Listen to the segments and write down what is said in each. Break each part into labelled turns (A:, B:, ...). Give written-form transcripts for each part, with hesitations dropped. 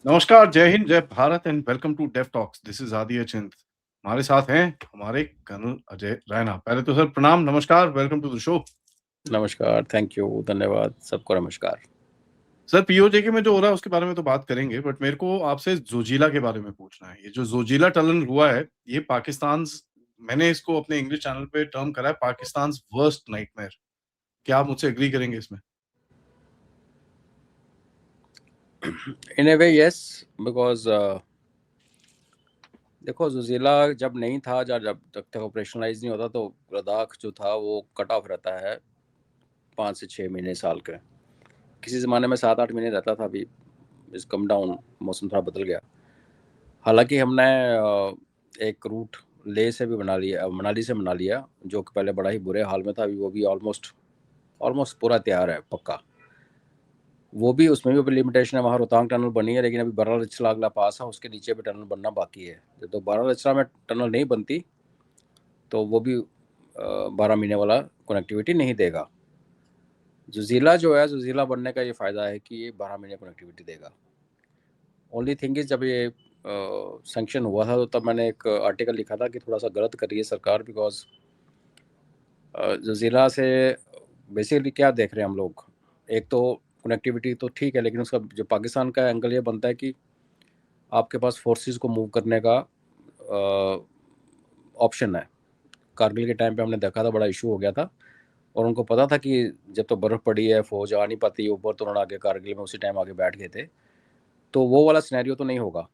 A: नमस्कार, जय हिंद, जय Bharat and welcome to Dave talks. This is Aditya Chint. हमारे साथ हैं हमारे कर्नल अजय रैना। पहले तो सर प्रणाम, नमस्कार, वेलकम टू द शो।
B: नमस्कार, थैंक यू, धन्यवाद, सबको नमस्कार।
A: सर पीओजेके में जो हो रहा है उसके बारे में तो बात करेंगे, बट मेरे को आपसे ज़ोजिला के बारे में पूछना है। ये जो ज़ोजिला टनल हुआ है, ये पाकिस्तान्स मैंने इसको अपने इंग्लिश चैनल पे टर्म करा है पाकिस्तान्स वर्स्ट नाइटमेयर। क्या आप मुझसे एग्री करेंगे इसमें?
B: इन ए वे यस, बिकॉज देखो ज़ोज़िला जब नहीं था, जब तक ऑपरेशनलाइज नहीं होता तो लद्दाख जो था वो कट ऑफ रहता है 5 से 6 महीने साल के। किसी ज़माने में 7-8 महीने रहता था, अभी इस कम डाउन, मौसम थोड़ा बदल गया। हालांकि हमने एक रूट ले से भी बना लिया, मनाली से बना लिया, जो कि पहले बड़ा ही बुरे हाल में था, अभी वो भी ऑलमोस्ट पूरा तैयार है, पक्का। वो भी, उसमें भी लिमिटेशन है। वहाँ रोहतांग टनल बनी है, लेकिन अभी बारालिचला अगला पास है, उसके नीचे भी टनल बनना बाकी है। तो बारालिचला में टनल नहीं बनती तो वो भी 12 महीने वाला कनेक्टिविटी नहीं देगा। ज़ोज़िला जो है, ज़ोज़िला बनने का ये फ़ायदा है कि ये 12 महीने कनेक्टिविटी देगा। ओनली थिंग इज़, जब ये सैंक्शन हुआ था तो तब मैंने एक आर्टिकल लिखा था कि थोड़ा सा गलत कर रही है सरकार, बिकॉज ज़ोज़िला से बेसिकली क्या देख रहे हैं हम लोग। एक तो कनेक्टिविटी तो ठीक है, लेकिन उसका जो पाकिस्तान का एंगल ये बनता है कि आपके पास फोर्सेस को मूव करने का ऑप्शन है। कारगिल के टाइम पे हमने देखा था, बड़ा इशू हो गया था, और उनको पता था कि जब तो बर्फ़ पड़ी है, फौज आ नहीं पाती ऊपर, तो उन्होंने आगे कारगिल में उसी टाइम आगे बैठ गए थे। तो वो वाला सिनेरियो तो नहीं होगा।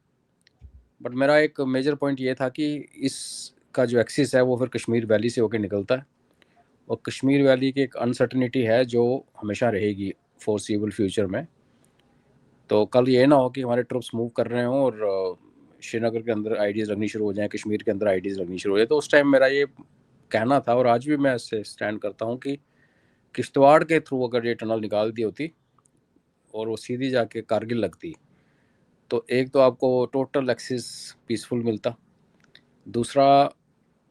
B: बट मेरा एक मेजर पॉइंट ये था कि इसका जो एक्सिस है वो फिर कश्मीर वैली से होकर निकलता है, और कश्मीर वैली की एक अनसर्टनिटी है जो हमेशा रहेगी फोर्सिबल फ्यूचर में। तो कल ये ना हो कि हमारे ट्रुप्स मूव कर रहे हों और श्रीनगर के अंदर आईडीज़ लगनी शुरू हो जाएं, कश्मीर के अंदर आईडीज़ लगनी शुरू हो जाए। तो उस टाइम मेरा ये कहना था, और आज भी मैं इससे स्टैंड करता हूँ, कि किश्तवाड़ के थ्रू अगर ये टनल निकाल दी होती और वो सीधी जाके कारगिल लगती, तो एक तो आपको टोटल एक्सिस पीसफुल मिलता। दूसरा,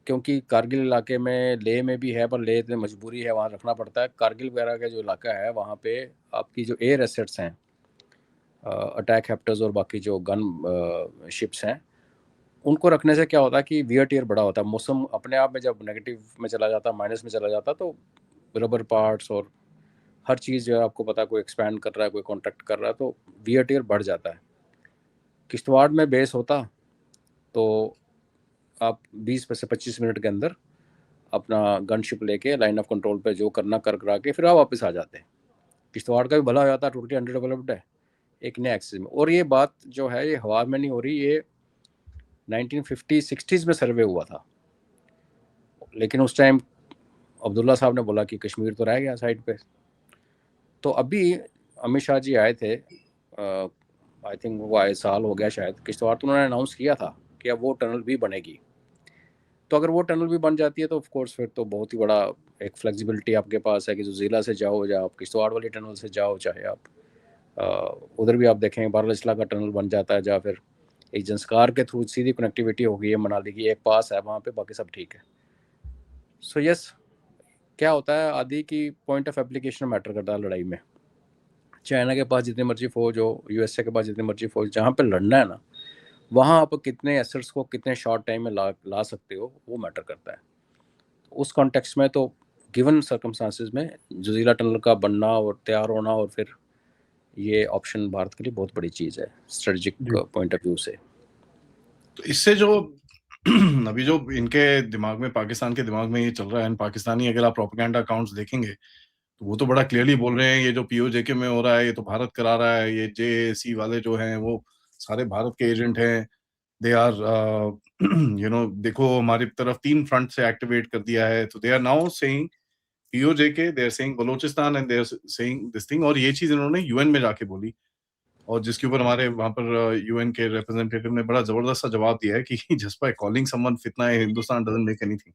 B: क्योंकि कारगिल इलाके में, लेह में भी है, पर लेह में मजबूरी है, वहाँ रखना पड़ता है। कारगिल वगैरह का जो इलाका है, वहाँ पे आपकी जो एयर एसेट्स हैं, अटैक हेप्टर्स और बाकी जो गन शिप्स हैं, उनको रखने से क्या होता है कि वियर टियर बड़ा होता है। मौसम अपने आप में जब नेगेटिव में चला जाता, माइनस में चला जाता, तो रबर पार्ट्स और हर चीज़ जो है, आपको पता है, कोई एक्सपैंड कर रहा है, कोई कॉन्ट्रैक्ट कर रहा है, तो वियर टियर बढ़ जाता है। किश्तवाड़ में बेस होता तो आप 20 से 25 मिनट के अंदर अपना गनशिप लेके लाइन ऑफ कंट्रोल पे जो करना कर करा के फिर आप वापस आ जाते हैं। किश्तवाड़ का भी भला हो जाता, टोटली अंडर डेवलप्ड है एक नए एक्सिस में। और ये बात जो है, ये हवा में नहीं हो रही, ये 1950-60s में सर्वे हुआ था। लेकिन उस टाइम अब्दुल्ला साहब ने बोला कि कश्मीर तो रह गया साइड पे। तो अभी अमित शाह जी आए थे, आई थिंक वो आए साल हो गया शायद, किश्तवाड़, तो उन्होंने अनाउंस किया था कि अब वो टनल भी बनेगी। तो अगर वो टनल भी बन जाती है तो ऑफ कोर्स फिर तो बहुत ही बड़ा एक फ्लेक्सिबिलिटी आपके पास है कि जो ज़िला से जाओ, या आप किश्तवाड़ वाली टनल से जाओ, चाहे आप उधर भी आप देखें बारालिचला का टनल बन जाता है, या फिर एक जंस्कार के थ्रू सीधी कनेक्टिविटी हो गई है। मनाली की एक पास है वहाँ पे, बाकी सब ठीक है। सो यस, क्या होता है, आदि की पॉइंट ऑफ एप्लीकेशन मैटर करता है लड़ाई में। चाइना के पास जितनी मर्जी फौज हो, यूएसए के पास जितनी मर्जी फौज, जहाँ पे लड़ना है ना, वहाँ आप कितने एसेट्स को कितने शॉर्ट टाइम में ला सकते हो, वो मैटर करता है। उस कॉन्टेक्स्ट में तो गिवन सर्कमस्टांसिस में ज़ोज़िला टनल का बनना और तैयार होना, और फिर ये ऑप्शन भारत के लिए बहुत बड़ी चीज़ है स्ट्रेटजिक पॉइंट ऑफ व्यू से।
A: तो इससे जो अभी जो इनके दिमाग में, पाकिस्तान के दिमाग में ये चल रहा है, पाकिस्तानी अगर आप प्रोपेगेंडा अकाउंट्स देखेंगे तो वो तो बड़ा क्लियरली बोल रहे हैं, ये जो पीओजेके में हो रहा है ये तो भारत करा रहा है, ये जेएसी वाले जो हैं वो सारे भारत के एजेंट हैं। दे आर देखो हमारी तरफ 3 फ्रंट से एक्टिवेट कर दिया है, तो they are now saying PoJK, they are saying Balochistan and they are saying this thing. और ये चीज इन्होंने यूएन में जाके बोली, और जिसके ऊपर हमारे वहां पर यूएन के रिप्रेजेंटेटिव ने बड़ा जबरदस्त सा जवाब दिया है कि जस्ट बाय कॉलिंग समवन फितना है, हिंदुस्तान डजंट मेक एनीथिंग।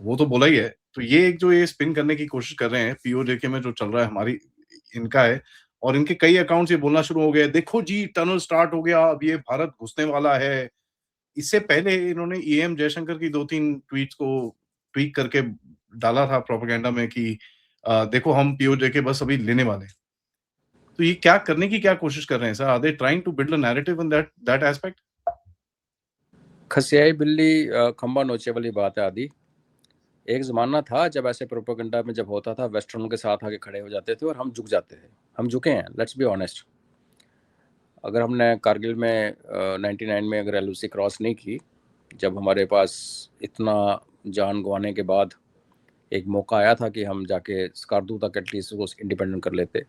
A: वो तो बोला ही है। तो ये एक जो ये स्पिन करने की कोशिश कर रहे हैं पीओजेके में जो चल रहा है हमारी, इनका है। और इनके कई अकाउंट्स ये बोलना शुरू हो गए, देखो जी टनल स्टार्ट हो गया, अब ये भारत घुसने वाला है। इससे पहले इन्होंने ईएम जयशंकर की 2-3 ट्वीट्स को ट्वीक करके डाला था प्रोपेगेंडा में कि देखो हम पीओजेके बस अभी लेने वाले हैं। तो ये क्या करने की क्या कोशिश कर रहे हैं sir? Are they trying to build a narrative in that aspect?
B: खसियाई बिल्ली खंबा नोचे वाली बात है आदि। एक ज़माना था जब ऐसे प्रोपेगेंडा में जब होता था, वेस्टर्न के साथ आके खड़े हो जाते थे और हम झुक जाते थे। हम झुके हैं, लेट्स बी ऑनेस्ट। अगर हमने कारगिल में 99 में अगर एलओसी क्रॉस नहीं की, जब हमारे पास इतना जान गंवाने के बाद एक मौका आया था कि हम जाके स्कार्दू तक एटलीस्ट उसको इंडिपेंडेंट कर लेते।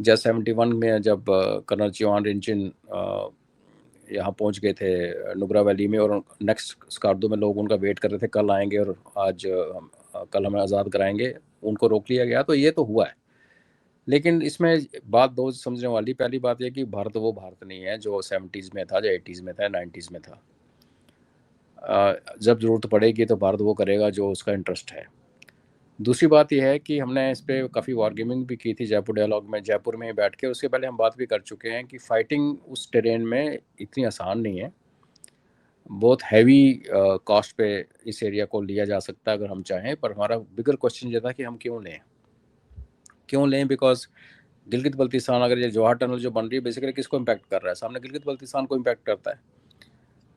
B: जब 71 में जब कर्नल चियान रिंचिन यहाँ पहुँच गए थे नुब्रा वैली में, और नेक्स्ट स्कार्दू में लोग उनका वेट कर रहे थे, कल आएंगे और आज कल हमें आज़ाद कराएंगे, उनको रोक लिया गया। तो ये तो हुआ है, लेकिन इसमें बात दो समझने वाली। पहली बात यह कि भारत वो भारत नहीं है जो 70s में था, जो 80s में था, 90s में था। जब ज़रूरत पड़ेगी तो भारत वो करेगा जो उसका इंटरेस्ट है। दूसरी बात यह है कि हमने इस पर काफ़ी वार्गेमिंग भी की थी जयपुर डायलॉग में, जयपुर में ही बैठ के। उसके पहले हम बात भी कर चुके हैं कि फाइटिंग उस टेरेन में इतनी आसान नहीं है। बहुत हैवी कॉस्ट पे इस एरिया को लिया जा सकता है अगर हम चाहें, पर हमारा बिगर क्वेश्चन ये था कि हम क्यों लें। बिकॉज गिलगित बल्तिस्तान, अगर ये जवाहर टनल जो बन रही है, बेसिकली किसको इम्पैक्ट कर रहा है? सामने गिलगित बल्तिस्तान को इम्पैक्ट करता है,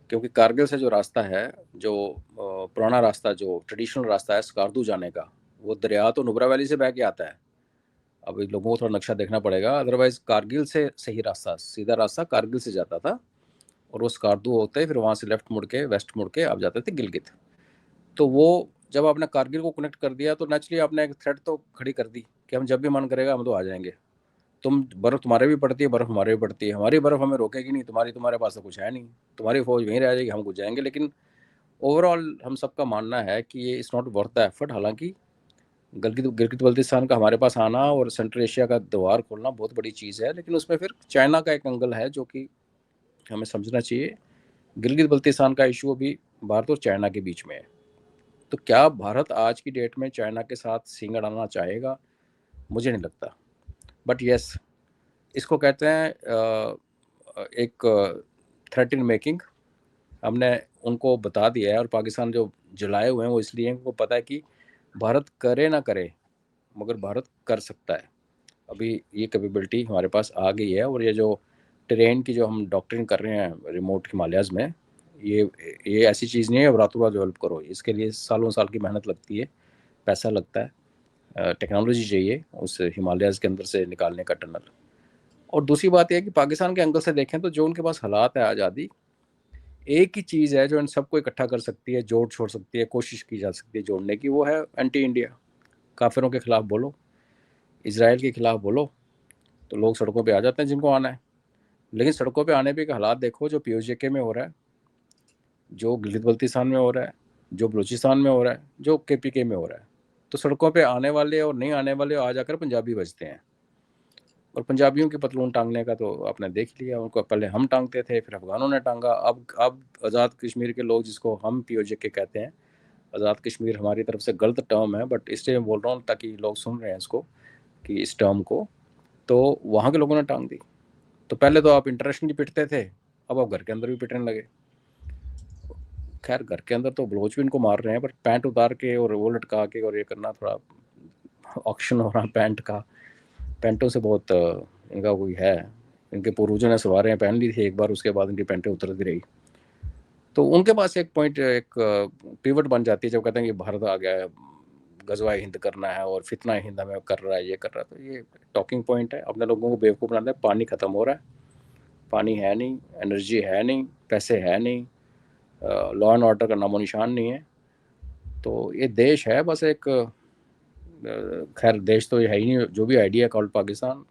B: क्योंकि कारगिल से जो रास्ता है, जो पुराना रास्ता, जो ट्रेडिशनल रास्ता है स्कार्दू जाने का, वो दरिया तो नुब्रा वैली से बह के आता है। अब लोगों को थोड़ा नक्शा देखना पड़ेगा, अदरवाइज कारगिल से सही रास्ता, सीधा रास्ता कारगिल से जाता था, और वो स्कार्दू होते फिर वहाँ से लेफ्ट मुड़ के, वेस्ट मुड़ के आप जाते थे गिलगित। तो वो जब आपने कारगिल को कनेक्ट कर दिया तो नेचुरली आपने एक थ्रेट तो खड़ी कर दी कि हम जब भी मन करेगा हम तो आ जाएंगे। बर्फ़ तुम्हारे भी पड़ती है, बर्फ़ हमारे भी पड़ती है, हमारी बर्फ़ हमें रोकेगी नहीं, तुम्हारे पास तो कुछ है नहीं, तुम्हारी फौज वहीं रह जाएगी, हम कुछ जाएंगे। लेकिन ओवरऑल हम सबका मानना है कि ये is not worth the effort. हालांकि गिलगित गिलगित बल्तिस्तान का हमारे पास आना और सेंट्रल एशिया का द्वार खोलना बहुत बड़ी चीज़ है, लेकिन उसमें फिर चाइना का एक एंगल है जो कि हमें समझना चाहिए। गिलगित बल्तिस्तान का इशू अभी भारत और चाइना के बीच में है। तो क्या भारत आज की डेट में चाइना के साथ सींग अड़ाना चाहेगा? मुझे नहीं लगता। बट यस, इसको कहते हैं एक थ्रेट इन मेकिंग। हमने उनको बता दिया है, और पाकिस्तान जो जलाए हुए हैं वो इसलिए उनको पता है कि भारत करे ना करे, मगर भारत कर सकता है। अभी ये कैपेबिलिटी हमारे पास आ गई है, और ये जो टेरेन की जो हम डॉक्ट्रिन कर रहे हैं रिमोट हिमालयाज़ में, ये ऐसी चीज़ नहीं है अब रातों रात डेवलप करो। इसके लिए सालों साल की मेहनत लगती है, पैसा लगता है, टेक्नोलॉजी चाहिए उस हिमालयाज़ के अंदर से निकालने का टनल। और दूसरी बात यह है कि पाकिस्तान के एंगल से देखें तो जो उनके पास हालात है आज़ादी, एक ही चीज़ है जो इन सबको इकट्ठा कर सकती है, जोड़ छोड़ सकती है, कोशिश की जा सकती है जोड़ने की, वो है एंटी इंडिया। काफिरों के खिलाफ बोलो, इसराइल के खिलाफ बोलो, तो लोग सड़कों पे आ जाते हैं जिनको आना है। लेकिन सड़कों पे आने पे के हालात देखो, जो पीओजेके में हो रहा है, जो गिलगित बल्तिस्तान में हो रहा है, जो बलूचिस्तान में हो रहा है, जो केपीके में हो रहा है। तो सड़कों पे आने वाले और नहीं आने वाले आ जाकर पंजाबी बजते हैं। और पंजाबियों की पतलून टांगने का तो आपने देख लिया, उनको पहले हम टांगते थे, फिर अफगानों ने टांगा। अब आज़ाद कश्मीर के लोग, जिसको हम पीओजेके कहते हैं, आज़ाद कश्मीर हमारी तरफ से गलत टर्म है, बट इसलिए मैं बोल रहा हूँ ताकि लोग सुन रहे हैं इसको, कि इस टर्म को, तो वहाँ के लोगों ने टांग दी। तो पहले तो आप इंटरनेशनली पिटते थे, अब आप घर के अंदर भी पिटने लगे। खैर, घर के अंदर तो बलोच भी इनको मार रहे हैं, पर पैंट उतार के और वो लटका के और ये करना, थोड़ा ऑक्शन हो रहा पैंट का। पैंटों से बहुत इनका कोई है, इनके पूर्वजों ने सवारें पहन ली थी एक बार, उसके बाद इनकी पैंटें उतरती रही। तो उनके पास एक पॉइंट, एक पिवट बन जाती है जब कहते हैं कि भारत आ गया है, गजवा हिंद करना है और फितना हिंद हमें कर रहा है, ये कर रहा है। तो ये टॉकिंग पॉइंट है, अपने लोगों को बेवकूफ़ बनाते हैं। पानी ख़त्म हो रहा है, पानी है नहीं, एनर्जी है नहीं, पैसे है नहीं, लॉ एंड ऑर्डर का नामो निशान नहीं है। तो ये देश है बस एक, खैर देश तो ये है ही नहीं, जो भी आइडिया कॉल्ड पाकिस्तान,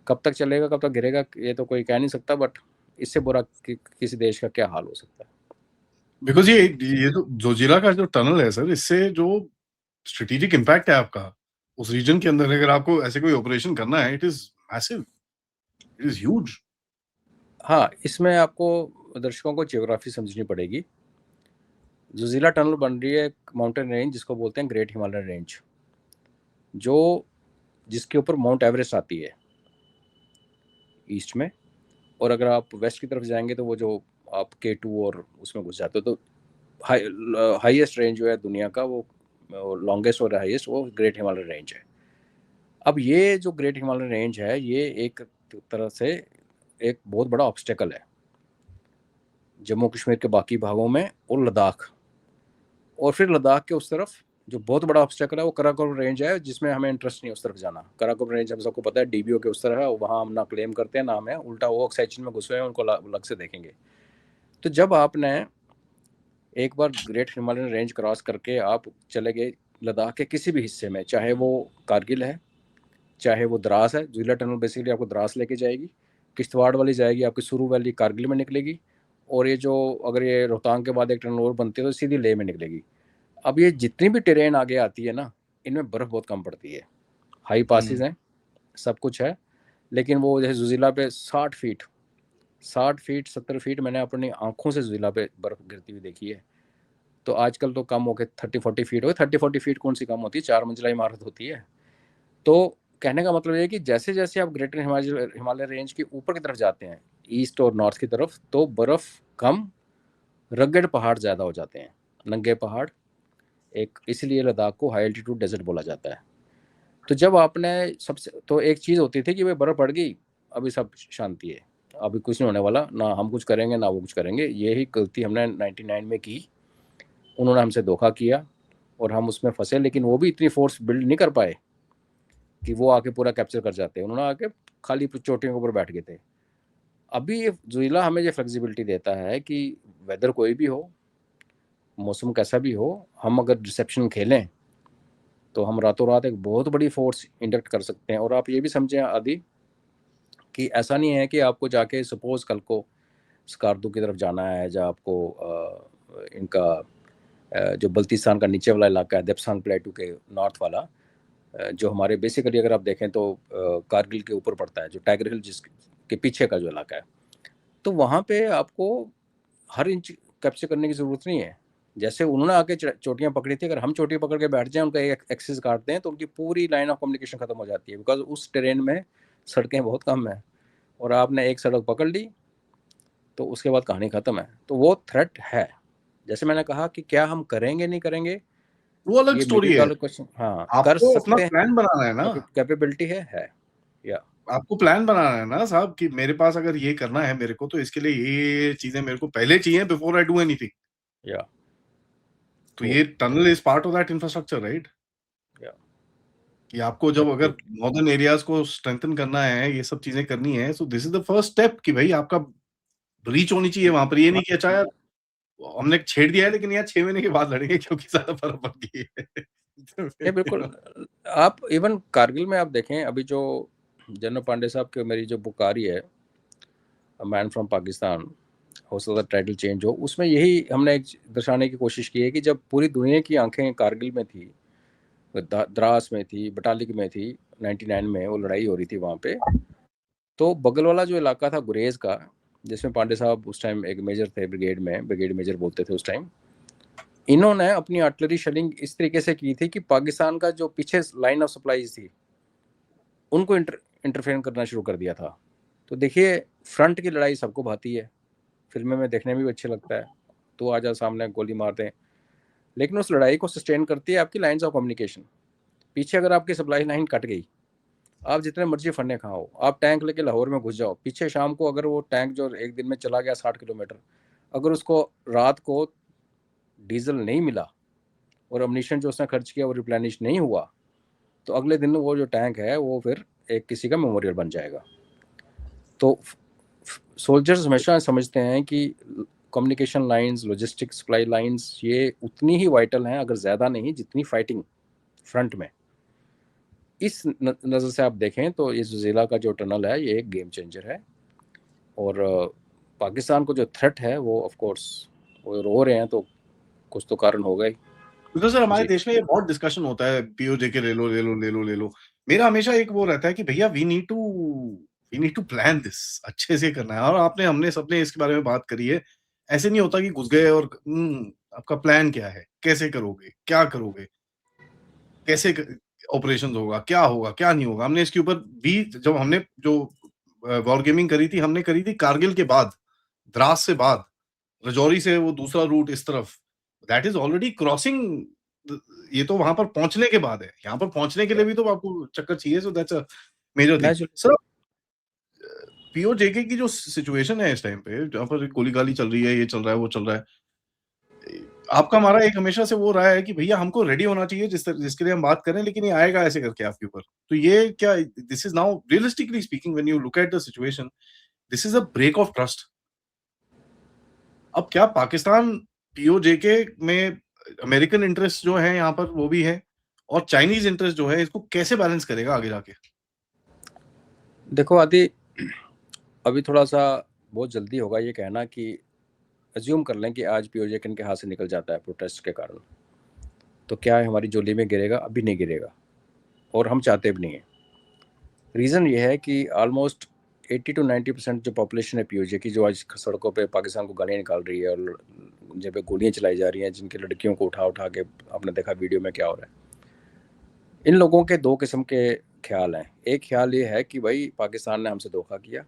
B: कब तक चलेगा कब तक गिरेगा ये तो कोई कह नहीं सकता। बट इससे बुरा किसी देश का क्या हाल हो सकता है?
A: बिकॉज़ ये तो जोजिला का जो टनल है सर, इससे जो स्ट्रैटेजिक इम्पैक्ट है आपका, उस रीजन के अंदर अगर आपको ऐसे कोई ऑपरेशन करना है, it is massive, it is huge.
B: हाँ, इसमें आपको दर्शकों को ज्योग्राफी समझनी पड़ेगी। जोजिला टनल बन रही है एक माउंटेन रेंज जिसको बोलते हैं ग्रेट हिमालयन रेंज, जो जिसके ऊपर माउंट एवरेस्ट आती है ईस्ट में। और अगर आप वेस्ट की तरफ जाएंगे तो वो जो आप K2 और उसमें घुस जाते हो, तो हाईएस्ट रेंज जो है दुनिया का, वो लॉन्गेस्ट और हाईएस्ट, वो ग्रेट हिमालयन रेंज है। अब ये जो ग्रेट हिमालयन रेंज है, ये एक तरह से एक बहुत बड़ा ऑब्स्टेकल है जम्मू कश्मीर के बाकी भागों में, और लद्दाख, और फिर लद्दाख के उस तरफ जो बहुत बड़ा ऑब्स्टेकल है वो कराकोरम रेंज है, जिसमें हमें इंटरेस्ट नहीं उस तरफ जाना। कराकोरम रेंज हम सबको पता है डीबीओ के उस तरफ है, वहाँ हम ना क्लेम करते हैं ना हमें, उल्टा वो ऑक्साइचिन में घुसे हैं, उनको अलग से देखेंगे। तो जब आपने एक बार ग्रेट हिमालयन रेंज क्रॉस करके आप चले गए लद्दाख के किसी भी हिस्से में, चाहे वो कारगिल है, चाहे वो द्रास है, जुला टनल बेसिकली आपको द्रास लेके जाएगी, किश्तवाड़ वाली जाएगी आपकी सुरू वैली कारगिल में निकलेगी, और ये जो अगर ये रोहतांग के बाद एक टनल और बनती है तो सीधी लेह में निकलेगी। अब ये जितनी भी टेरेन आगे आती है ना, इनमें बर्फ़ बहुत कम पड़ती है, हाई पासिस हैं, सब कुछ है, लेकिन वो जैसे जुजिला पे 60 फीट 70 फीट मैंने अपनी आंखों से जुजिला पे बर्फ़ गिरती हुई देखी है। तो आजकल तो कम हो के 30-40 फीट हो, 30-40 फीट कौन सी कम होती है, 4 मंजिला इमारत होती है। तो कहने का मतलब ये है कि जैसे जैसे आप ग्रेटर हिमालय रेंज के ऊपर की तरफ जाते हैं, ईस्ट और नॉर्थ की तरफ, तो बर्फ़ कम, रगड़ पहाड़ ज़्यादा हो जाते हैं, नंगे पहाड़, एक इसलिए लद्दाख को हाई एल्टीट्यूड डेजर्ट बोला जाता है। तो जब आपने सबसे तो एक चीज़ होती थी कि भाई बर्फ़ पड़ गई, अभी सब शांति है, अभी कुछ नहीं होने वाला, ना हम कुछ करेंगे ना वो कुछ करेंगे। यही गलती हमने 99 में की, उन्होंने हमसे धोखा किया और हम उसमें फंसे, लेकिन वो भी इतनी फोर्स बिल्ड नहीं कर पाए कि वो आके पूरा कैप्चर कर जाते। उन्होंने आके खाली चोटियों के ऊपर बैठ गए थे। अभी ये जुइला हमें ये फ्लेक्सिबिलिटी देता है कि वेदर कोई भी हो, मौसम कैसा भी हो, हम अगर रिसेप्शन खेलें तो हम रातों रात एक बहुत बड़ी फोर्स इंडक्ट कर सकते हैं। और आप ये भी समझें आदि कि ऐसा नहीं है कि आपको जाके सपोज कल को स्कार्दू की तरफ जाना है, जहाँ आपको इनका जो बल्तिस्तान का नीचे वाला इलाका है, देपसांग प्लेटू के नॉर्थ वाला, जो हमारे बेसिकली अगर आप देखें तो कारगिल के ऊपर पड़ता है, जो टाइगर हिल जिसके पीछे का जो इलाका है, तो वहाँ पे आपको हर इंच कैप्चर करने की ज़रूरत नहीं है। जैसे उन्होंने आके चोटियाँ पकड़ी थी, अगर हम चोटी पकड़ के बैठ जाएं, उनका एक एक्सिस काटते हैं, तो उनकी पूरी लाइन ऑफ कम्युनिकेशन खत्म हो जाती है, बिकॉज उस टेरेन में सड़कें बहुत कम है, और आपने एक सड़क पकड़ ली तो उसके बाद कहानी ख़त्म है। तो वो थ्रेट है। जैसे मैंने कहा कि क्या हम करेंगे नहीं करेंगे,
A: वो अलग
B: ये
A: स्टोरी है।
B: $1 क्वेश्चन। हाँ, कर
A: आपको अपना
B: सकते हैं,
A: प्लान बनाना है ना,
B: कैपेबिलिटी है या
A: आपको प्लान बनाना है ना साहब, कि मेरे पास अगर ये करना है मेरे को, तो इसके लिए ये चीजें मेरे को पहले चाहिए बिफोर आई डू एनीथिंग।
B: या
A: तो ये tunnel is part of that infrastructure, right?
B: या
A: कि आपको जब अगर नॉर्दर्न एरियाज को स्ट्रेंथन करना है, ये सब चीजें करनी है, so this is the first step कि भाई आपका रीच होनी चाहिए वहां पर। ये नहीं कि अच्छा यार हमने छेड़ दिया है, लेकिन यार 6 महीने के बाद लड़ेंगे क्योंकि ज्यादा बर्फ पड़ गई है।
B: ये बिल्कुल। आप इवन कारगिल में आप देखें, अभी जो जनरल पांडे साहब की मेरी जो बुक आ रही है, मैन फ्रॉम पाकिस्तान, हो सकता है टाइटल चेंज हो, उसमें यही हमने एक दर्शाने की कोशिश की है कि जब पूरी दुनिया की आंखें कारगिल में थी, द्रास में थी, बटालिक में थी, 99 में वो लड़ाई हो रही थी वहाँ पे, तो बगल वाला जो इलाका था गुरेज का, जिसमें पांडे साहब उस टाइम एक मेजर थे, ब्रिगेड में, ब्रिगेड मेजर बोलते थे उस टाइम, इन्होंने अपनी आर्टिलरी शेलिंग इस तरीके से की थी कि पाकिस्तान का जो पीछे लाइन ऑफ सप्लाईज थी उनको इंटरफेयर करना शुरू कर दिया था। तो देखिए, फ्रंट की लड़ाई सबको भाती है, फिल्में में देखने में भी अच्छा लगता है, तो आ जा सामने गोली मारते हैं, लेकिन उस लड़ाई को सस्टेन करती है आपकी लाइंस ऑफ कम्युनिकेशन। पीछे अगर आपकी सप्लाई लाइन कट गई, आप जितने मर्जी फन्ने खाओ, आप टैंक लेके लाहौर में घुस जाओ, पीछे शाम को अगर वो टैंक जो एक दिन में चला गया 60 किलोमीटर, अगर उसको रात को डीजल नहीं मिला और अमनीशन जो उसने खर्च किया वो रिप्लेनिश नहीं हुआ, तो अगले दिन वो जो टैंक है वो फिर एक किसी का मेमोरियल बन जाएगा। तो सोल्जर्स हमेशा समझते हैं कि communication lines, logistic supply lines, ये उतनी ही वाइटल हैं, अगर ज़्यादा नहीं, जितनी फाइटिंग फ्रंट में। इस नज़र से आप देखें तो ये ज़िला का जो टनल है ये एक गेम चेंजर है, और पाकिस्तान को जो थ्रेट है वो ऑफ कोर्स वो रो रहे हैं, तो कुछ तो कारण होगा ही।
A: बिकॉज़ सर हमारे
B: जी।
A: देश में ये बहुत डिस्कशन होता है, पीओजे के ले लो, ले लो, ले लो, ले लो। मेरा हमेशा एक वो रहता है कि भैया we need to plan this, अच्छे से करना है। और हमने सबने इसके बारे में बात करी है। ऐसे नहीं होता कि घुस गए और आपका प्लान क्या है? कैसे करोगे? क्या करोगे? कैसे क ऑपरेशंस होगा? क्या होगा? क्या नहीं होगा? हमने इसके ऊपर भी जब हमने जो वॉर गेमिंग करी थी, हमने करी थी कारगिल के बाद, द्रास से बाद, राजौरी से वो दूसरा रूट इस तरफ, दैट इज़ ऑलरेडी क्रॉसिंग ये तो वहां पर पहुंचने के बाद है, यहाँ पर पहुंचने के लिए भी तो आपको चक्कर चाहिए, so that's a major thing.
B: Naturally.
A: Sir, PoJK की जो सिचुएशन है इस टाइम पे, जहाँ पर गोली गाली चल रही है, ये चल रहा है, वो चल रहा है, आपका हमारा एक हमेशा से वो रहा है कि भैया हमको रेडी होना चाहिए जिसके लिए हम बात करें, लेकिन ये आएगा ऐसे करके आपके ऊपर। तो ये क्या, this is now realistically speaking when you look at the situation, this is a break of trust. अब क्या पाकिस्तान पीओजेके में अमेरिकन इंटरेस्ट जो है यहाँ पर वो भी है, और चाइनीज इंटरेस्ट जो है, इसको कैसे बैलेंस करेगा आगे जाके?
B: देखो आदि, अभी थोड़ा सा बहुत जल्दी होगा ये कहना कि अज्यूम कर लें कि आज पीओजेके इनके हाथ से निकल जाता है प्रोटेस्ट के कारण, तो क्या है हमारी जोली में गिरेगा? अभी नहीं गिरेगा, और हम चाहते भी नहीं है। रीज़न ये है कि ऑलमोस्ट 80 to 90% जो पॉपुलेशन है पीओजे की, जो आज सड़कों पे पाकिस्तान को गालियाँ निकाल रही है और जब पे गोलियाँ चलाई जा रही हैं, जिनकी लड़कियों को उठा उठा के आपने देखा वीडियो में क्या हो रहा है, इन लोगों के दो किस्म के ख्याल हैं। एक ख्याल ये है कि भाई पाकिस्तान ने हमसे धोखा किया,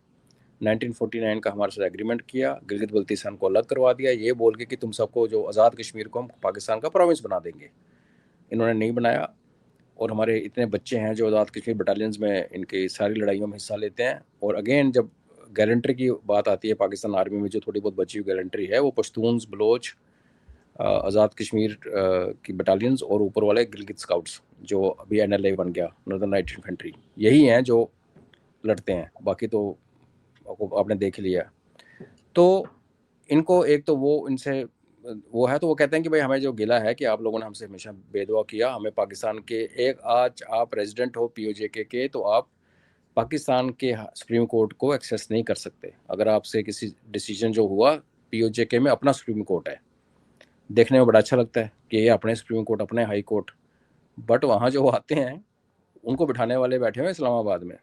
B: 1949 का हमारे साथ एग्रीमेंट किया, गिलगित बल्तिस्तान को अलग करवा दिया, ये बोल के कि तुम सबको जो आज़ाद कश्मीर को हम पाकिस्तान का प्रोविंस बना देंगे। इन्होंने नहीं बनाया, और हमारे इतने बच्चे हैं जो आज़ाद कश्मीर बटालियंस में इनकी सारी लड़ाइयों में हिस्सा लेते हैं। और अगेन जब गैलेंट्री की बात आती है पाकिस्तान आर्मी में, जो थोड़ी बहुत बची हुई गैलेंट्री है, वो पश्तून्स, बलोच, आज़ाद कश्मीर की बटालियंस, और ऊपर वाले गिलगित स्काउट्स जो अभी NLA बन गया, नॉर्दर्न लाइट इन्फेंट्री, यही हैं जो लड़ते हैं। बाकी तो आपने देख लिया। तो इनको एक तो वो इनसे वो है, तो वो कहते हैं कि भाई हमें जो गिला है कि आप लोगों ने हमसे हमेशा भेदभाव किया, हमें पाकिस्तान के एक, आज आप प्रेसिडेंट हो पीओजेके के, तो आप पाकिस्तान के सुप्रीम कोर्ट को एक्सेस नहीं कर सकते। अगर आपसे किसी डिसीजन जो हुआ, पीओजेके में अपना सुप्रीम कोर्ट है, देखने में बड़ा अच्छा लगता है कि ये अपने सुप्रीम कोर्ट, अपने हाई कोर्ट, बट वहाँ जो आते हैं उनको बिठाने वाले बैठे हुए इस्लामाबाद में।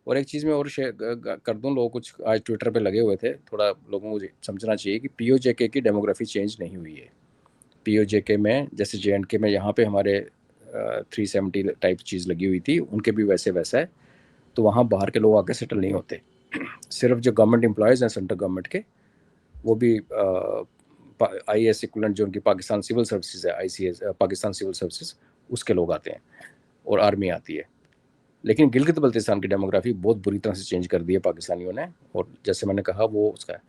B: और एक चीज़ मैं और शेयर कर दूं, लोग कुछ आज ट्विटर पे लगे हुए थे, थोड़ा लोगों को समझना चाहिए कि पीओजेके की डेमोग्राफी चेंज नहीं हुई है। पीओजेके में जैसे JNK में यहाँ पे हमारे 370 टाइप चीज़ लगी हुई थी, उनके भी वैसे वैसा है। तो वहाँ बाहर के लोग आके सेटल नहीं होते, सिर्फ जो गवर्नमेंट एम्प्लॉयज़ हैं सेंट्रल गवर्नमेंट के, वो भी IAS इक्विवेलेंट जो उनकी पाकिस्तान सिविल सर्विसेज है, ICS पाकिस्तान सिविल सर्विसेज, उसके लोग आते हैं, और आर्मी आती है। लेकिन गिलगित बल्तिस्तान की डेमोग्राफी बहुत बुरी तरह से चेंज कर दी है पाकिस्तानियों ने, और जैसे मैंने कहा वो उसका है।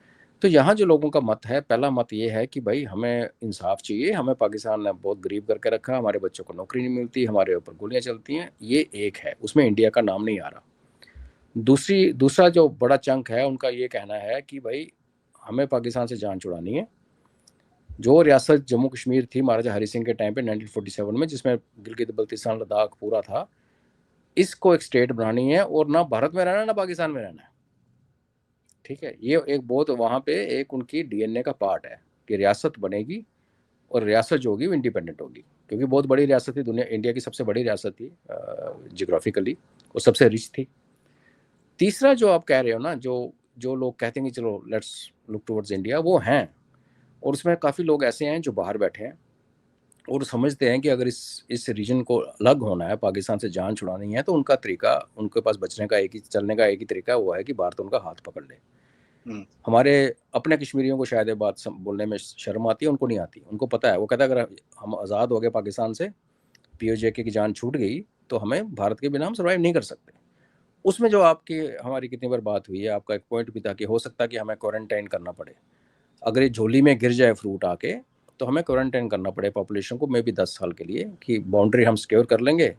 B: तो यहाँ जो लोगों का मत है, पहला मत ये है कि भाई हमें इंसाफ चाहिए, हमें पाकिस्तान ने बहुत गरीब करके रखा, हमारे बच्चों को नौकरी नहीं मिलती, हमारे ऊपर गोलियाँ चलती हैं, ये एक है, उसमें इंडिया का नाम नहीं आ रहा। दूसरा जो बड़ा चंक है, उनका ये कहना है कि भाई हमें पाकिस्तान से जान छुड़ानी है। जो रियासत जम्मू कश्मीर थी महाराजा हरि सिंह के टाइम पे 1947 में, जिसमें गिलगित बल्तिस्तान लद्दाख पूरा था, इसको एक स्टेट बनानी है, और ना भारत में रहना ना पाकिस्तान में रहना है। ठीक है, ये एक बहुत वहाँ पे एक उनकी DNA का पार्ट है कि रियासत बनेगी, और रियासत जो होगी वो इंडिपेंडेंट होगी, क्योंकि बहुत बड़ी रियासत थी, दुनिया इंडिया की सबसे बड़ी रियासत थी जियोग्राफिकली, और सबसे रिच थी। तीसरा जो आप कह रहे हो ना, जो जो लोग कहते हैं कि चलो लेट्स लुक टुवर्ड्स इंडिया, वो हैं, और उसमें काफ़ी लोग ऐसे हैं जो बाहर बैठे हैं और समझते हैं कि अगर इस रीजन को अलग होना है, पाकिस्तान से जान छुड़ानी है, तो उनका तरीका, उनके पास बचने का एक ही, चलने का एक ही तरीका वो है कि भारत उनका हाथ पकड़ ले। हमारे अपने कश्मीरियों को शायद ये बात बोलने में शर्म आती है, उनको नहीं आती। उनको पता है, वो कहता है अगर हम आज़ाद हो गए पाकिस्तान से, पीओजेके की जान छूट गई, तो हमें भारत के बिना हम सर्वाइव नहीं कर सकते। उसमें जो आपकी हमारी कितनी बार बात हुई है, आपका एक पॉइंट भी था कि हो सकता है कि हमें क्वारंटाइन करना पड़े, अगर ये झोली में गिर जाए फ्रूट आके, तो हमें क्वारंटाइन करना पड़े पॉपुलेशन को, मे भी 10 साल के लिए, कि बाउंड्री हम सिक्योर कर लेंगे,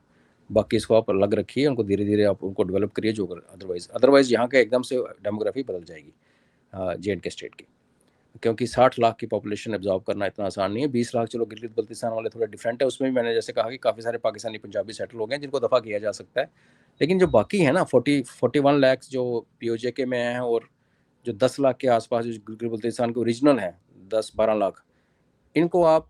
B: बाकी इसको आप अलग रखिए, उनको धीरे धीरे आप उनको डेवलप करिए, जो अदरवाइज यहाँ के एकदम से डेमोग्राफी बदल जाएगी JNK स्टेट की, क्योंकि 60 लाख की पॉपुलेशन एब्जॉर्व करना इतना आसान नहीं है। 20 लाख, चलो गिलगित बल्तिस्तान वाले थोड़ा डिफरेंट है, उसमें भी मैंने जैसे कहा कि काफ़ी सारे पाकिस्तानी पंजाबी सेटल हो गए हैं जिनको दफ़ा किया जा सकता है। लेकिन जो बाकी है ना 41 लाख जो पीओजेके में हैं, और जो 10 लाख के आसपास जो गिलगित बल्तिस्तान के ओरिजिनल हैं, 10-12 लाख, इनको आप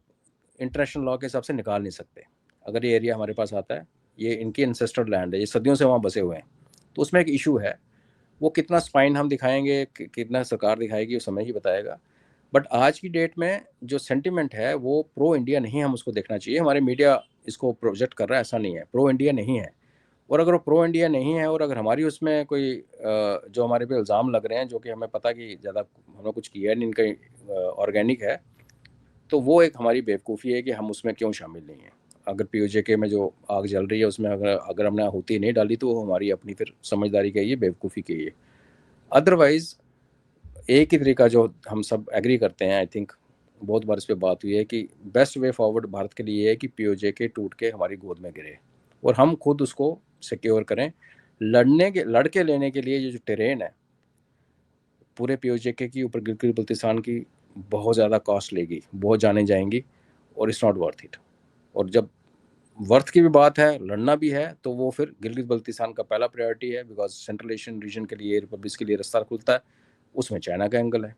B: इंटरनेशनल लॉ के हिसाब से निकाल नहीं सकते। अगर ये एरिया हमारे पास आता है, ये इनकी एंसेस्ट्रल लैंड है, ये सदियों से वहाँ बसे हुए हैं, तो उसमें एक इशू है। वो कितना स्पाइन हम दिखाएंगे, कितना सरकार दिखाएगी, वो समय ही बताएगा। बट आज की डेट में जो सेंटिमेंट है वो प्रो इंडिया नहीं, हम उसको देखना चाहिए। हमारे मीडिया इसको प्रोजेक्ट कर रहा है, ऐसा नहीं है, प्रो इंडिया नहीं है। और अगर वो प्रो इंडिया नहीं है, और अगर हमारी उसमें कोई जो हमारे पे इल्ज़ाम लग रहे हैं, जो कि हमें पता कि ज़्यादा हमने कुछ किया नहीं, इनका ऑर्गेनिक है, तो वो एक हमारी बेवकूफ़ी है कि हम उसमें क्यों शामिल नहीं हैं। अगर पीओजेके में जो आग जल रही है उसमें अगर अगर हमने आहुति नहीं डाली तो वो हमारी अपनी फिर समझदारी की है, बेवकूफ़ी की है। अदरवाइज़ एक ही तरीका जो हम सब एग्री करते हैं, आई थिंक बहुत बार इस पर बात हुई है कि बेस्ट वे फॉरवर्ड भारत के लिए है कि पीओजेके टूट के हमारी गोद में गिरे और हम खुद उसको सिक्योर करें। लड़के लेने के लिए ये जो टेरेन है पूरे पीओजेके की ऊपर गिलगित बल्तिस्तान की बहुत ज़्यादा कॉस्ट लेगी, बहुत जाने जाएंगी और इट्स नॉट वर्थ इट। और जब वर्थ की भी बात है, लड़ना भी है, तो वो फिर गिलगित बल्तिस्तान का पहला प्रायोरिटी है, बिकॉज सेंट्रल एशियन रीजन के लिए, रिपब्लिक के लिए रास्ता खुलता है, उसमें चाइना का एंगल है।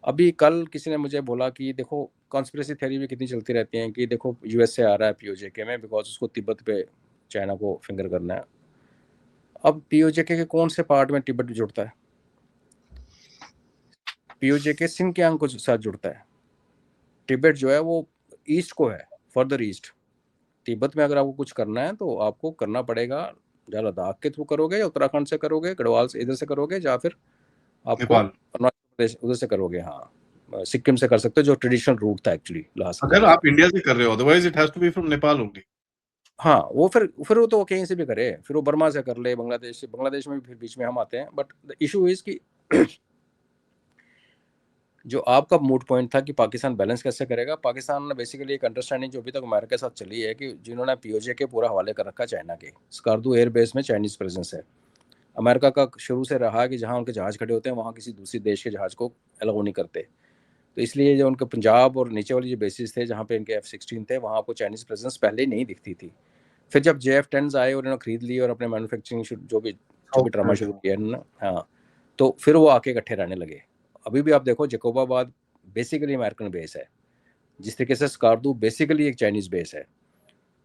B: अभी कल किसी ने मुझे बोला कि देखो कॉन्स्पिरेसी थ्योरी भी कितनी चलती रहती हैं कि देखो यूएस से आ रहा है पीओजेके में बिकॉज उसको तिब्बत पे चाइना को फिंगर करना है। अब पीओजेके के कौन से पार्ट में तिब्बत जुड़ता है? पीओजेके सिंकियांग को साथ जुड़ता है। तिब्बत जो है वो ईस्ट को है, फर्दर ईस्ट। तिब्बत में अगर आपको कुछ करना है तो आपको करना पड़ेगा, या लद्दाख के थ्रू करोगे, या उत्तराखंड से करोगे, गढ़वाल से इधर से करोगे, या फिर आपको
A: नेपाल।
B: अरुणाचल प्रदेश उधर से करोगे। हाँ, सिक्किम से कर सकते हो जो ट्रेडिशनल रूट था एक्चुअली लास्ट
A: अगर
B: समय।
A: आप इंडिया से कर रहे हो, otherwise it has to be from Nepal only.
B: हाँ, वो फिर वो तो कहीं से भी करे, फिर वो बर्मा से कर ले, बांग्लादेश से, बांग्लादेश में भी फिर बीच में हम आते हैं। बट द इशू इज कि जो आपका मूड पॉइंट था कि पाकिस्तान बैलेंस कैसे करेगा, पाकिस्तान ने बेसिकली एक अंडरस्टैंडिंग जो अभी तक अमेरिका के साथ चली है कि जिन्होंने पीओजे के पूरा हवाले कर रखा चाइना के, स्कार्दू एयरबेस में चाइनीज प्रेजेंस है। अमेरिका का शुरू से रहा कि जहाँ उनके जहाज खड़े होते हैं वहाँ किसी दूसरी देश के जहाज को अलाउ नहीं करते। तो इसलिए जो उनके पंजाब और नीचे वाली जो बेसिस थे जहाँ पे इनके F-16 थे वहाँ आपको चाइनीज प्रेजेंस पहले ही नहीं दिखती थी। फिर जब JF-10s आए और इन्होंने खरीद ली और अपने मैन्युफैक्चरिंग जो भी ड्रामा शुरू किया इन्होंने, हाँ, तो फिर वो आके इकट्ठे रहने लगे। अभी भी आप देखो जकोबाबाद बेसिकली अमेरिकन बेस है, जिस तरीके से स्कार्दू बेसिकली एक चाइनीज बेस है।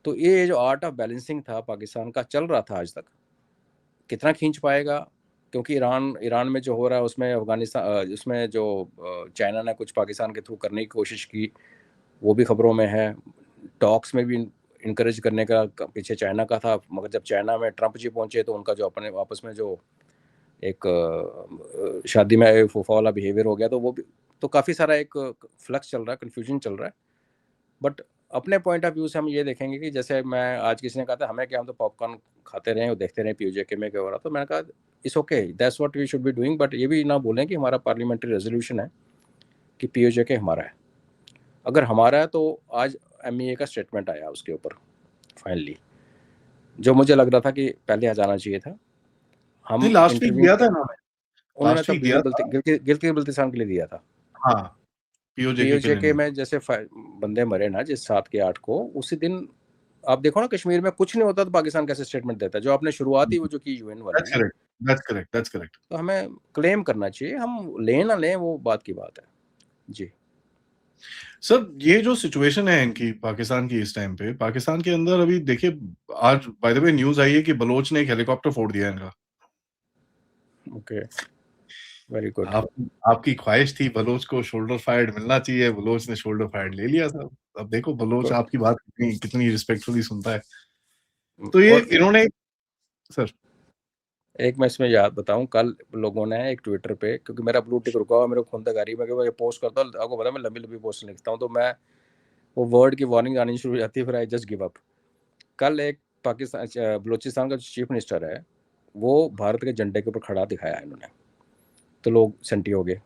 B: तो ये जो आर्ट ऑफ बैलेंसिंग था पाकिस्तान का चल रहा था आज तक, कितना खींच पाएगा? क्योंकि ईरान ईरान में जो हो रहा है उसमें अफगानिस्तान उसमें जो चाइना ने कुछ पाकिस्तान के थ्रू करने की कोशिश की, वो भी खबरों में है। टॉक्स में भी इनकरेज करने का पीछे चाइना का था, मगर जब चाइना में ट्रंप जी पहुंचे तो उनका जो अपने आपस में जो एक शादी में फूफा वाला बिहेवियर हो गया, तो वो भी तो काफ़ी सारा एक फ्लक्स चल रहा है, कन्फ्यूजन चल रहा है। बट अपने पॉइंट ऑफ व्यू से हम ये देखेंगे कि जैसे मैं आज किसी ने कहा था हमें क्या, हम तो पॉपकॉर्न खाते रहे और देखते रहे पीओजेके में क्या हो रहा, तो मैंने कहा it's okay, that's what we should be doing. But ये भी ना बोलें कि हमारा पार्लियामेंट्री रेजोल्यूशन है कि पीओजेके हमारा है। अगर हमारा है तो आज MEA का स्टेटमेंट आया उसके ऊपर फाइनली, जो मुझे लग रहा था कि पहले आ जाना चाहिए था।
A: नहीं,
B: हम
A: लास्ट वीक
B: इंटरव्यू,
A: दिया था इन्होंने।
B: उन्होंने
A: लास्ट
B: तब
A: वीक दिया था।
B: गिलगित बल्तिस्तान के लिए दिया था।
A: हाँ, पीओजेके के लिए
B: पीओजेके
A: नहीं।
B: में जैसे बंदे मरे ना जिस 7 के 8 को, उसी दिन आप देखो ना कश्मीर में कुछ नहीं होता तो पाकिस्तान कैसे स्टेटमेंट देता है, जो आपने शुरुआत ही वो जो की यूएन वाली
A: दैट्स
B: ना।
A: Correct, that's correct, that's correct.
B: तो हमें क्लेम करना चाहिए, हम लें ना लें वो बात की बात है जी।
A: सर, ये जो सिचुएशन है इनकी पाकिस्तान की इस टाइम पे, पाकिस्तान के अंदर अभी देखिए, आज बाय द वे न्यूज आई है कि बलोच ने एक हेलीकॉप्टर फोड़ दिया इनका।
B: Okay, very good.
A: आप आपकी ख्वाहिश थी बलोच को शोल्डर फायर्ड मिलना चाहिए, बलोच ने शोल्डर फायर्ड ले लिया साहब। अब देखो बलोच
B: गुड।
A: आपकी बात कितनी कितनी रिस्पेक्टफुली सुनता है। तो ये
B: और
A: इन्होंने, सर,
B: एक मैं इसमें याद बताऊं, कल लोगों ने एक ट्विटर पे, क्योंकि मेरा ब्लू टिक रुका हुआ, मेरे को खून तक आ रही है, मैं पोस्ट करता हूँ, आपको पता है मैं लंबी लंबी पोस्ट लिखता हूँ, तो मैं वो वर्ड की वार्निंग आनी शुरू हो जाती है, फिर आई जस्ट गिव अप। कल एक पाकिस्तान बलोचिस्तान का चीफ मिनिस्टर है, वो भारत के झंडे के ऊपर खड़ा दिखाया है इन्होंने, तो लोग सेंटी हो गए।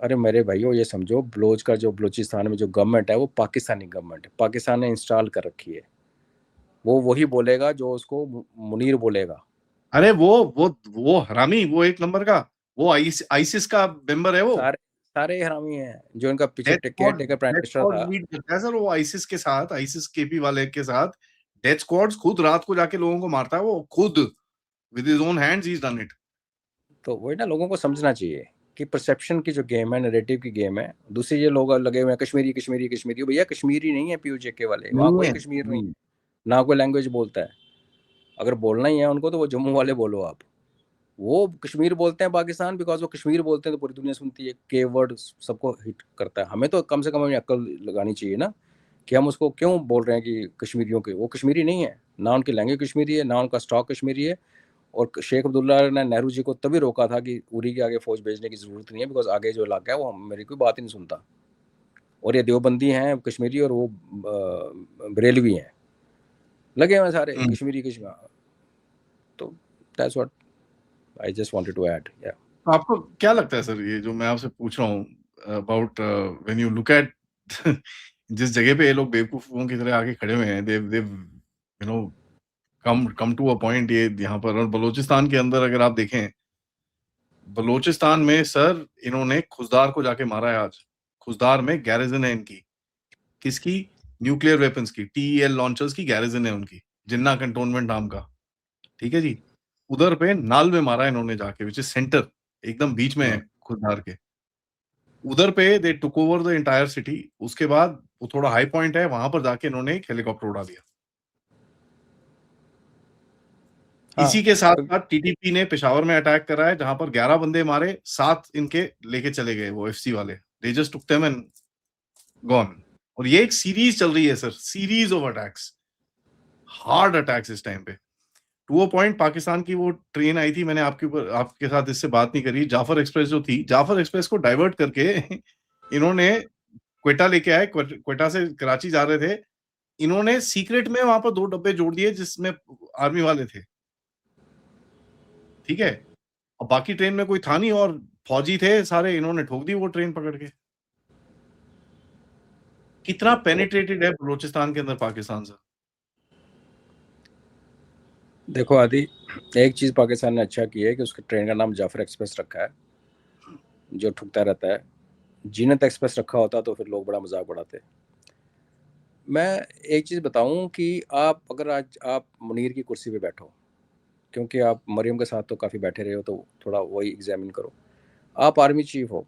B: अरे मेरे भाइयों, ये समझो बलोच का जो बलोचिस्तान में जो गवर्नमेंट है वो पाकिस्तानी गवर्नमेंट है, पाकिस्तान ने इंस्टॉल कर रखी है। वो वही बोलेगा जो उसको मुनीर बोलेगा।
A: अरे वो हरामी, वो एक नंबर का, वो आईसिस का मेंबर है वो।
B: सारे सारे हरामी हैं, जो इनका पीछे
A: death
B: care
A: squad
B: taker prime
A: death
B: minister
A: squad
B: था।
A: लीड करता है सर वो आईसिस के साथ, आईसिस केपी वाले के साथ। डेथ स्क्वाड्स खुद रात को जाके लोगों को मारता है वो खुद, with his own hands he is done it.
B: तो वही ना, लोगों को समझना चाहिए कि परसेप्शन की जो गेम है, नैरेटिव की गेम है। दूसरे ये लोग लगे हुए हैं कश्मीरी कश्मीरी कश्मीरी, भैया कश्मीरी नहीं है पीओजेके वाले, वहाँ
A: नहीं
B: कोई
A: है।
B: कश्मीर नहीं, ना कोई लैंग्वेज बोलता है। अगर बोलना ही है उनको तो वो जम्मू वाले बोलो आप। वो कश्मीर बोलते हैं पाकिस्तान, बिकॉज वो कश्मीर बोलते हैं तो पूरी दुनिया सुनती है, के वर्ड सबको हिट करता है। हमें तो कम से कम हमें अक्ल लगानी चाहिए ना कि हम उसको क्यों बोल रहे हैं कि कश्मीरियों के, वो कश्मीरी नहीं है, ना उनकी लैंग्वेज कश्मीरी है, ना उनका स्टॉक कश्मीरी है। और शेख अब्दुल्ला ने नेहरू जी को तभी रोका था कि उरी के आगे फौज भेजने की ज़रूरत नहीं है, बिकॉज आगे जो इलाका है वो मेरी कोई बात ही नहीं सुनता। और ये देवबंदी हैं कश्मीरी और वो बरेलवी हैं, लगे हुए सारे कश्मीरी कश्मीर। तो that's what I just wanted to add. या
A: आपको क्या लगता है सर, ये जो मैं आपसे पूछ रहा हूँ about when you look eight जिस जगह पे ये लोग बेवकूफों की तरह आके खड़े हुए हैं, they you know come to a point, ये यहाँ पर। और बलूचिस्तान के अंदर अगर आप देखें, बलूचिस्तान में सर इन्होंने खुजदार को जाके मारा है आज। खुजदार में गैरिजन है इनकी, किसकी? न्यूक्लियर वेपन्स की, टीईएल लॉन्चर्स की गैरिजन है उनकी, जिन्ना कंटोनमेंट नाम का, ठीक है जी। उधर पे नाल में मारा इन्होंने जाके, विच इज सेंटर, एकदम बीच में है खुददार के। उधर पे they took over the entire city. उसके बाद वो थोड़ा हाई पॉइंट है, वहां पर जाके इन्होंने एक हेलीकॉप्टर उड़ा दिया। इसी के साथ साथ टीटीपी ने पेशावर में अटैक करा है, जहां पर 11 बंदे मारे, 7 इनके लेके चले गए वो एफसी वाले। They just took them and gone. और ये एक सीरीज चल रही है sir, series of attacks, hard attacks इस टाइम पे। टू अ पॉइंट पाकिस्तान की वो ट्रेन आई थी, मैंने आपके साथ इससे बात नहीं करी, जाफर एक्सप्रेस जो थी, जाफर एक्सप्रेस को डाइवर्ट करके इन्होंने क्वेटा लेके आए, क्वेटा से कराची जा रहे थे, इन्होंने सीक्रेट में वहां पर 2 डब्बे जोड़ दिए जिसमें आर्मी वाले थे, ठीक है। और बाकी ट्रेन में कोई था नहीं और फौजी थे सारे, इन्होंने ठोक दी वो ट्रेन पकड़ के। कितना पेनिट्रेटेड है बलूचिस्तान के अंदर पाकिस्तान से।
B: देखो आदि, एक चीज़ पाकिस्तान ने अच्छा की है कि उसके ट्रेन का नाम जाफर एक्सप्रेस रखा है, जो ठुकता रहता है। जीनत एक्सप्रेस रखा होता तो फिर लोग बड़ा मजाक उड़ाते। मैं एक चीज़ बताऊं कि आप अगर आज आप मुनीर की कुर्सी पे बैठो, क्योंकि आप मरियम के साथ तो काफ़ी बैठे रहे हो, तो थोड़ा वही एग्जामिन करो। आप आर्मी चीफ हो,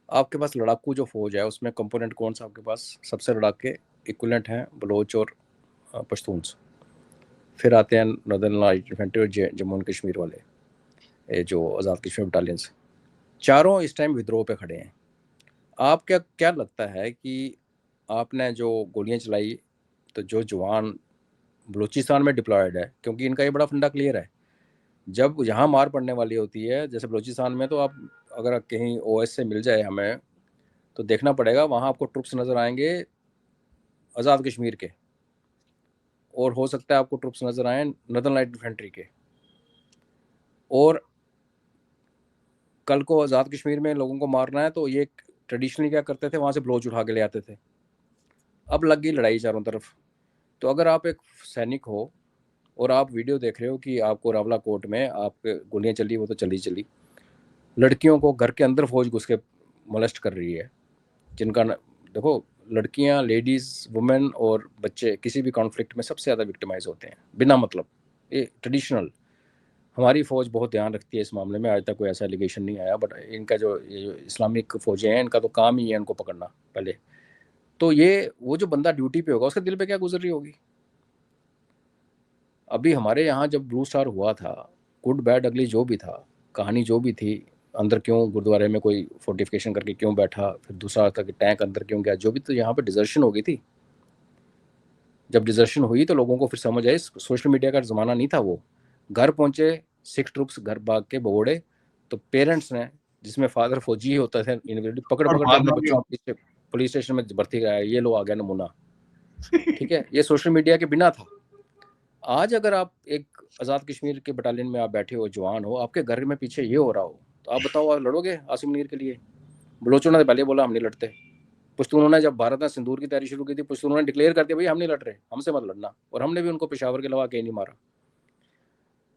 B: आपके पास लड़ाकू जो फौज है उसमें कंपोनेंट कौन सा आपके पास सबसे लड़ाके इक्वलेंट हैं? बलोच और पश्तून्स। फिर आते हैं नॉर्दर्न लाइट इन्फेंट्री और जम्मू एंड कश्मीर वाले, ये जो आज़ाद कश्मीर बटालियंस, चारों इस टाइम विद्रोह पे खड़े हैं। आप क्या क्या लगता है कि आपने जो गोलियां चलाई, तो जो जवान बलूचिस्तान में डिप्लॉयड है, क्योंकि इनका ये बड़ा फंडा क्लियर है, जब यहाँ मार पड़ने वाली होती है जैसे बलूचिस्तान में, तो आप अगर कहीं ओएस से मिल जाए हमें, तो देखना पड़ेगा वहाँ आपको ट्रुप्स नज़र आएंगे आज़ाद कश्मीर के, और हो सकता है आपको ट्रुप्स नज़र आए नॉर्दर्न लाइट इन्फेंट्री के। और कल को आज़ाद कश्मीर में लोगों को मारना है तो ये ट्रेडिशनली क्या करते थे, वहाँ से ब्लोच उठा के ले आते थे। अब लग गई लड़ाई चारों तरफ। तो अगर आप एक सैनिक हो और आप वीडियो देख रहे हो कि आपको रावला कोट में आप गोलियां चली, वो तो चली, लड़कियों को घर के अंदर फौज घुस के मोलेस्ट कर रही है, जिनका देखो, लड़कियां, लेडीज़, वुमेन और बच्चे किसी भी कॉन्फ्लिक्ट में सबसे ज़्यादा विक्टिमाइज होते हैं बिना मतलब। ये ट्रेडिशनल, हमारी फ़ौज बहुत ध्यान रखती है इस मामले में, आज तक कोई ऐसा एलिगेशन नहीं आया। बट इनका जो ये जो इस्लामिक फ़ौजें हैं, इनका तो काम ही है इनको पकड़ना पहले। तो ये वो जो बंदा ड्यूटी पे होगा उसके दिल पे क्या गुजर रही होगी। अभी हमारे यहाँ जब ब्लू स्टार हुआ था, गुड बैड अगली जो भी था, कहानी जो भी थी, अंदर क्यों गुरुद्वारे में कोई फोर्टिफिकेशन करके क्यों बैठा, फिर दूसरा था कि टैंक अंदर क्यों गया, जो भी, तो यहाँ पे डिजर्शन हो गई थी। जब डिजर्शन हुई तो लोगों को फिर समझ आई, सोशल मीडिया का ज़माना नहीं था वो। घर पहुंचे 6 ट्रुप्स, घर भाग के भगोड़े, तो पेरेंट्स ने, जिसमें फादर फौजी होता था, पकड़
A: और
B: पकड़ के अपने
A: मारना भी
B: बच्चों को पुलिस स्टेशन में भर्ती कराया, ये लो आ गया नमूना। ठीक है, ये सोशल मीडिया के बिना था। आज अगर आप एक आज़ाद कश्मीर के बटालियन में आप बैठे हो, जवान हो, आपके घर में पीछे ये हो रहा हो, तो आप बताओ, आप लड़ोगे आसिम मुनीर के लिए? बलोचों ने पहले बोला हम नहीं लड़ते। पश्तूनों ने, जब भारत ने सिंदूर की तैयारी शुरू की थी, पश्तूनों ने डिक्लेयर कर दिया भाई हम नहीं लड़ रहे, हमसे मत लड़ना, और हमने भी उनको पेशावर के अलावा कहीं नहीं मारा।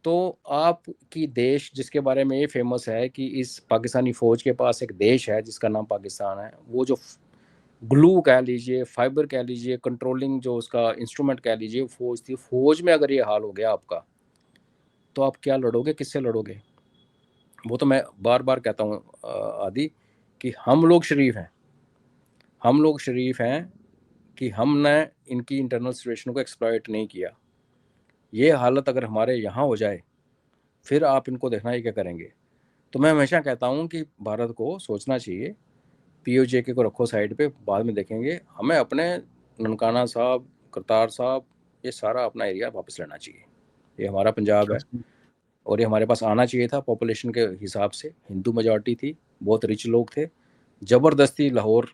B: तो आपकी देश जिसके बारे में ये फेमस है कि इस पाकिस्तानी फ़ौज के पास एक देश है जिसका नाम पाकिस्तान है, वो जो ग्लू कह लीजिए, फाइबर कह लीजिए, कंट्रोलिंग जो उसका इंस्ट्रूमेंट कह लीजिए, फौज थी, फौज में अगर ये हाल हो गया आपका, तो आप क्या लड़ोगे, किससे लड़ोगे? वो तो मैं बार बार कहता हूँ आदि, कि हम लोग शरीफ हैं, हम लोग शरीफ हैं कि हमने इनकी इंटरनल सिचुएशन को एक्सप्लॉइट नहीं किया। ये हालत अगर हमारे यहाँ हो जाए, फिर आप इनको देखना ही क्या करेंगे। तो मैं हमेशा कहता हूँ कि भारत को सोचना चाहिए, पीओजेके को रखो साइड पे, बाद में देखेंगे। हमें अपने ननकाना साहब, करतार साहब, ये सारा अपना एरिया वापस लेना चाहिए। ये हमारा पंजाब है और ये हमारे पास आना चाहिए था। पॉपुलेशन के हिसाब से हिंदू मेजॉरिटी थी, बहुत रिच लोग थे, ज़बरदस्ती लाहौर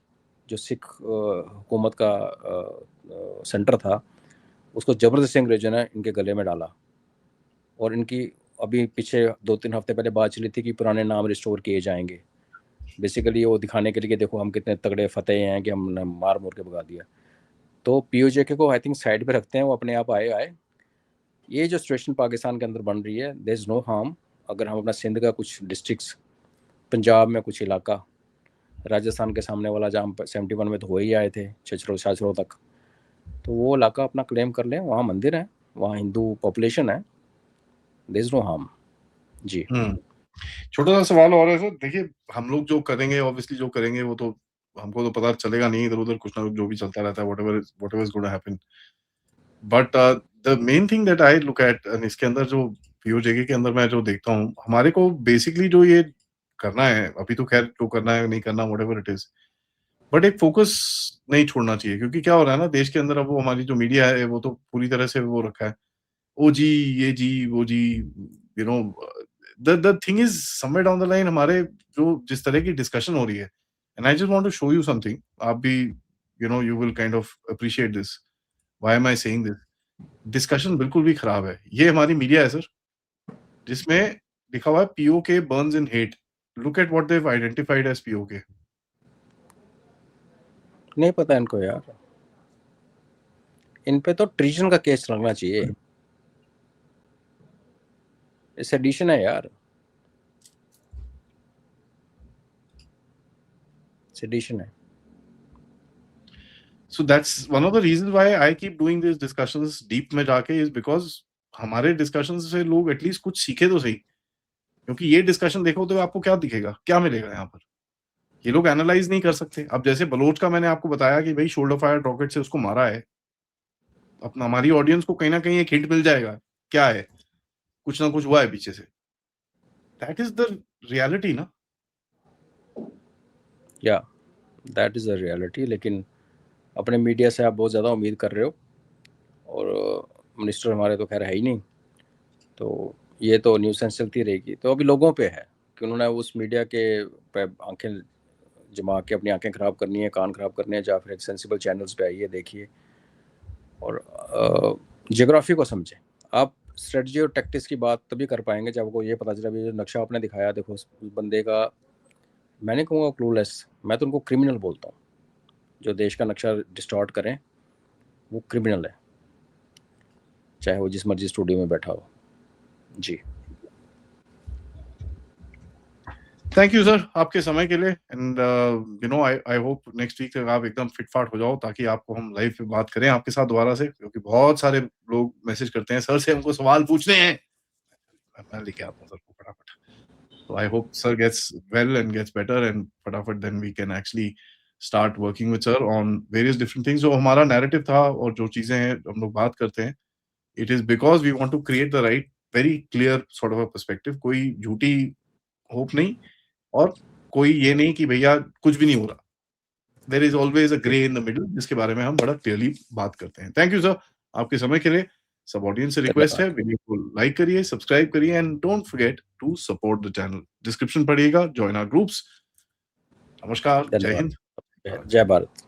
B: जो सिख हुकूमत का सेंटर था, उसको ज़बरदस्ती अंग्रेज़ों ने इनके गले में डाला। और इनकी अभी पीछे 2-3 हफ्ते पहले बात चली थी कि पुराने नाम रिस्टोर किए जाएंगे, बेसिकली वो दिखाने के लिए कि देखो हम कितने तगड़े फतेह हैं कि हमने मार मोर के भगा दिया। तो पीओजे को आई थिंक साइड पे रखते हैं, वो अपने आप आए। ये जो सिचुएशन पाकिस्तान के अंदर बन रही है, देयर इज़ नो हार्म अगर हम अपना सिंध का कुछ डिस्ट्रिक्ट्स, पंजाब में कुछ इलाका, राजस्थान के सामने वाला जहाँ हम 71 में तो हो ही आए थे छछरो तक, तो वो इलाका अपना क्लेम कर लें, वहाँ मंदिर है, वहाँ हिंदू पॉपुलेशन है, देयर इज़ नो हार्म। जी।
A: छोटा सा सवाल और है सर, देखिए हम लोग जो करेंगे ऑब्वियसली जो करेंगे वो तो हमको तो पता चलेगा नहीं, इधर-उधर कुछ ना कुछ जो भी चलता रहता है, whatever is gonna happen. But the main thing that I look at and इसके अंदर जो पीओजेके के अंदर मैं जो देखता हूँ, हमारे को बेसिकली जो ये करना है, अभी तो खैर जो करना है नहीं करना व्हाटएवर इट इज, बट एक फोकस नहीं छोड़ना चाहिए, क्योंकि क्या हो रहा है ना देश के अंदर, अब वो हमारी जो मीडिया है वो तो पूरी तरह से वो रखा है, ओ जी, ये जी, वो जी, you know, the thing is somewhere down the line हमारे जो जिस तरह की डिस्कशन हो रही है, and I just want to show you something, आप भी you will kind of appreciate this, why am I saying this, discussion बिल्कुल भी खराब है। ये हमारी मीडिया है सर, जिसमें लिखा हुआ है PoK burns in hate, look at what they have identified as PoK.
B: नहीं पता इनको यार, इन पे तो ट्रीजन का केस लगना चाहिए, सेडिशन है यार, सेडिशन है।
A: So that's one of the reasons why I keep doing these discussions deep में जाके, is because हमारे discussions से लोग एटलीस्ट कुछ सीखे तो सही, क्योंकि ये डिस्कशन देखो तो आपको क्या दिखेगा, क्या मिलेगा यहाँ पर, ये लोग एनालाइज नहीं कर सकते। अब जैसे बलोच का मैंने आपको बताया कि भाई शोल्डर फायर रॉकेट से उसको मारा है, अपना हमारी ऑडियंस को कहीं ना कहीं एक हिंट मिल जाएगा क्या है, कुछ ना कुछ हुआ है पीछे से, दैट इज द रियलिटी ना।
B: या दैट इज़ द रियलिटी, लेकिन अपने मीडिया से आप बहुत ज़्यादा उम्मीद कर रहे हो, और मिनिस्टर हमारे तो खैर है ही नहीं, तो ये तो न्यूसेंस चलती रहेगी। तो अभी लोगों पे है कि उन्होंने उस मीडिया के पे आंखें जमा के अपनी आंखें ख़राब करनी है, कान ख़राब करने हैं, या फिर एक सेंसिबल चैनल्स पे आइए देखिए और जियोग्राफी को समझें। आप स्ट्रेटजी और टैक्टिक्स की बात तभी कर पाएंगे जब आपको ये पता चले। अभी जो नक्शा आपने दिखाया, देखो उस बंदे का, मैं नहीं कहूँगा क्लूलेस, मैं तो उनको क्रिमिनल बोलता हूँ, जो देश का नक्शा डिस्टॉर्ट करें वो क्रिमिनल है, चाहे वो जिस मर्जी स्टूडियो में बैठा हो। जी,
A: थैंक यू सर आपके समय के लिए, and I hope next week तक आप एकदम फिट फाट हो जाओ, ताकि आपको हम लाइव पे बात करें आपके साथ दोबारा से, क्योंकि बहुत सारे लोग मैसेज करते हैं सर से हमको सवाल पूछने हैं, मैं लेके आता हूँ सर को फटाफट। तो I hope sir gets well and gets better, and फटाफट then we can actually start working with sir on various different things. जो हमारा नैरेटिव था और जो चीजें हैं हम लोग बात करते हैं, it is because we want to create the right very clear sort of a perspective, कोई झूठी होप नहीं, और कोई ये नहीं कि भैया कुछ भी नहीं हो रहा, there is always a grey in the middle, जिसके बारे में हम बड़ा क्लियरली बात करते हैं। थैंक यू सर आपके समय के लिए। सब ऑडियंस से रिक्वेस्ट है,
B: धन्यवाद।
A: वीडियो को लाइक करिए, सब्सक्राइब करिए, and don't forget to support the channel. Description पढ़िएगा, जॉइन आवर ग्रुप्स। नमस्कार, जय
B: धन्यवाद।
A: हिंद।
B: जय भारत।